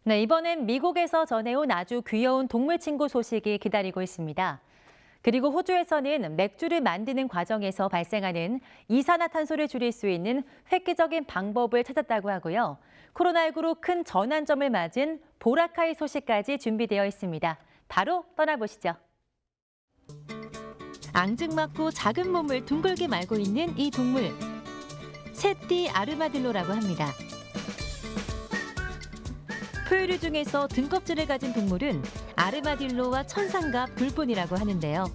네, 이번엔 미국에서 전해온 아주 귀여운 동물 친구 소식이 기다리고 있습니다. 그리고 호주에서는 맥주를 만드는 과정에서 발생하는 이산화탄소를 줄일 수 있는 획기적인 방법을 찾았다고 하고요. 코로나19로 큰 전환점을 맞은 보라카이 소식까지 준비되어 있습니다. 바로 떠나보시죠. 앙증맞고 작은 몸을 둥글게 말고 있는 이 동물. 새띠 아르마딜로라고 합니다. 포유류 중에서 등껍질을 가진 동물은 아르마딜로와 천상갑 둘뿐이라고 하는데요.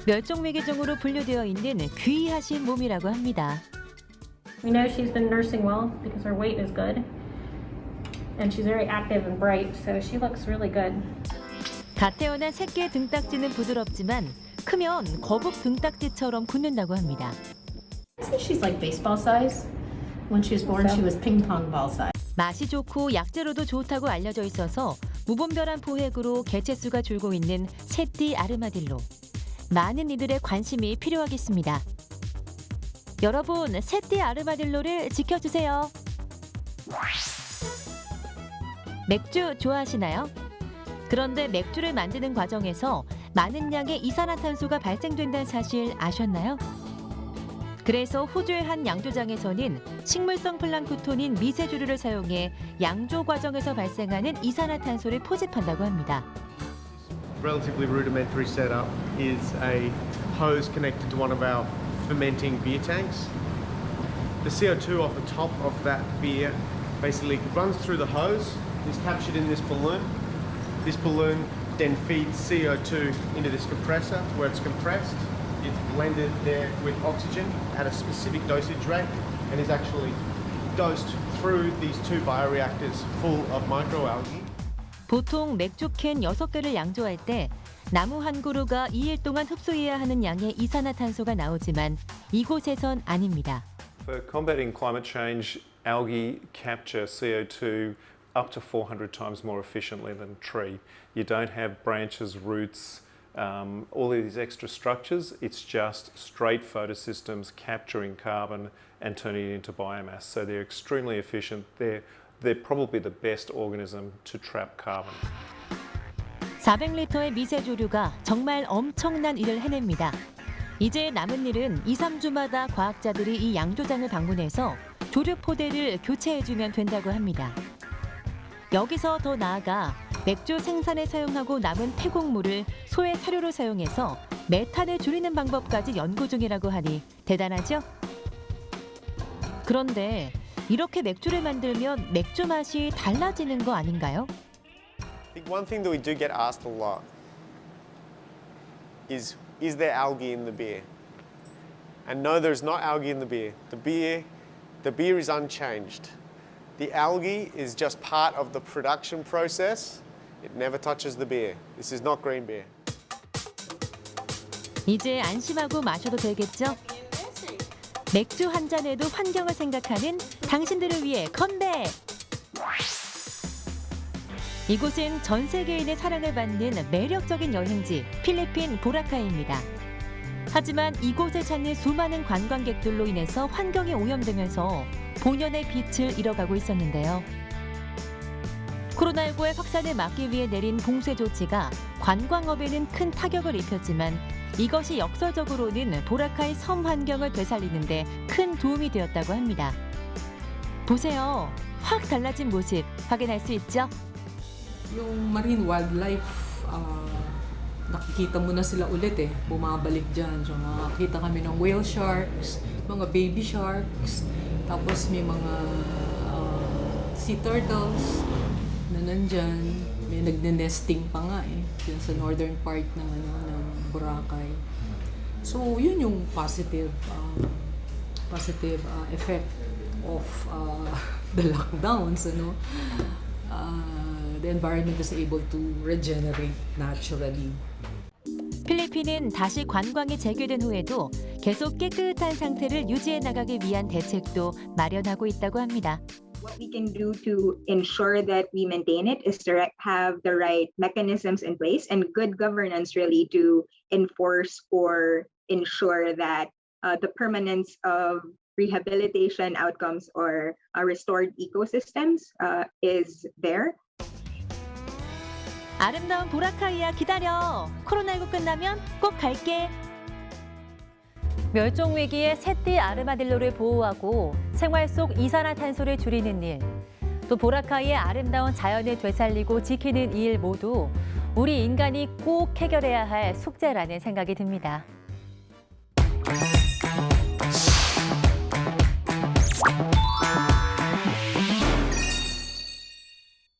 멸종위기종으로 분류되어 있는 귀하신 몸이라고 합니다. We know she's been nursing well because her weight is good. And she's very active and bright, so she looks really good. 갓 태어난 새끼의 등딱지는 부드럽지만 크면 거북 등딱지처럼 굳는다고 합니다. I think she's like baseball size. When she was born, she was ping pong ball size. 맛이 좋고 약재로도 좋다고 알려져 있어서 무분별한 포획으로 개체수가 줄고 있는 새띠 아르마딜로. 많은 이들의 관심이 필요하겠습니다. 여러분, 새띠 아르마딜로를 지켜주세요. 맥주 좋아하시나요? 그런데 맥주를 만드는 과정에서 많은 양의 이산화탄소가 발생된다는 사실 아셨나요? 그래서 호주의 한 양조장에서는 식물성 플랑크톤인 미세조류를 사용해 양조 과정에서 발생하는 이산화탄소를 포집한다고 합니다. Relatively rudimentary setup is a hose connected to one of our fermenting beer tanks. The CO2 off the top of that beer basically runs through the hose, is captured in this balloon. This balloon then feeds CO2 into this compressor where it's compressed. It's blended there with oxygen at a specific dosage rate and is actually dosed through these two bioreactors full of microalgae. 보통 맥주 캔 6개를 양조할 때 나무 한 그루가 2일 동안 흡수해야 하는 양의 이산화탄소가 나오지만 이곳에선 아닙니다. For combating climate change, algae capture CO2 up to 400 times more efficiently than a tree. You don't have branches, roots, all of these extra structures. It's just straight photosystems capturing carbon and turning it into biomass. So they're extremely efficient. They're probably the best organism to trap carbon. 400리터의 미세조류가 정말 엄청난 일을 해냅니다. 이제 남은 일은 2, 3주마다 과학자들이 이 양조장을 방문해서 조류 포대를 교체해주면 된다고 합니다. 여기서 더 나아가 맥주 생산에 사용하고 남은 폐곡물을 소의 사료로 사용해서 메탄을 줄이는 방법까지 연구 중이라고 하니 대단하죠? 그런데 이렇게 맥주를 만들면 맥주 맛이 달라지는 거 아닌가요? I think one thing that we do get asked a lot is there algae in the beer? And no, there's not algae in the beer. The beer is unchanged. The algae is just part of the production process. It never touches the beer. This is not green beer. 이제 안심하고 마셔도 되겠죠? 맥주 한 잔에도 환경을 생각하는 당신들을 위해 컴백! 이곳은 전 세계인의 사랑을 받는 매력적인 여행지 필리핀 보라카이입니다. 하지만 이곳을 찾는 수많은 관광객들로 인해서 환경이 오염되면서 본연의 빛을 잃어가고 있었는데요. 코로나19의 확산을 막기 위해 내린 봉쇄 조치가 관광업에는 큰 타격을 입혔지만 이것이 역설적으로는 보라카이 섬 환경을 되살리는 데 큰 도움이 되었다고 합니다. 보세요. 확 달라진 모습 확인할 수 있죠? Yung marine wildlife, nakikita mo na sila ulit eh, bumabalik dyan. So nakakita kami ng whale sharks, mga baby sharks, tapos may mga sea turtles na nandyan. May nagne-nesting pa nga eh, dyan sa northern part ng Boracay. So yun yung positive effect of the lockdowns, ano? The environment is able to regenerate naturally. 필리핀은 다시 관광이 재개된 후에도 계속 깨끗한 상태를 유지해 나가기 위한 대책도 마련하고 있다고 합니다. What we can do to ensure that we maintain it is to have the right mechanisms in place and good governance really to enforce or ensure that the permanence of rehabilitation outcomes or restored ecosystems is there. 아름다운 보라카이야 기다려. 코로나19 끝나면 꼭 갈게. 멸종 위기의 새띠 아르마딜로를 보호하고 생활 속 이산화탄소를 줄이는 일, 또 보라카이의 아름다운 자연을 되살리고 지키는 이 일 모두 우리 인간이 꼭 해결해야 할 숙제라는 생각이 듭니다.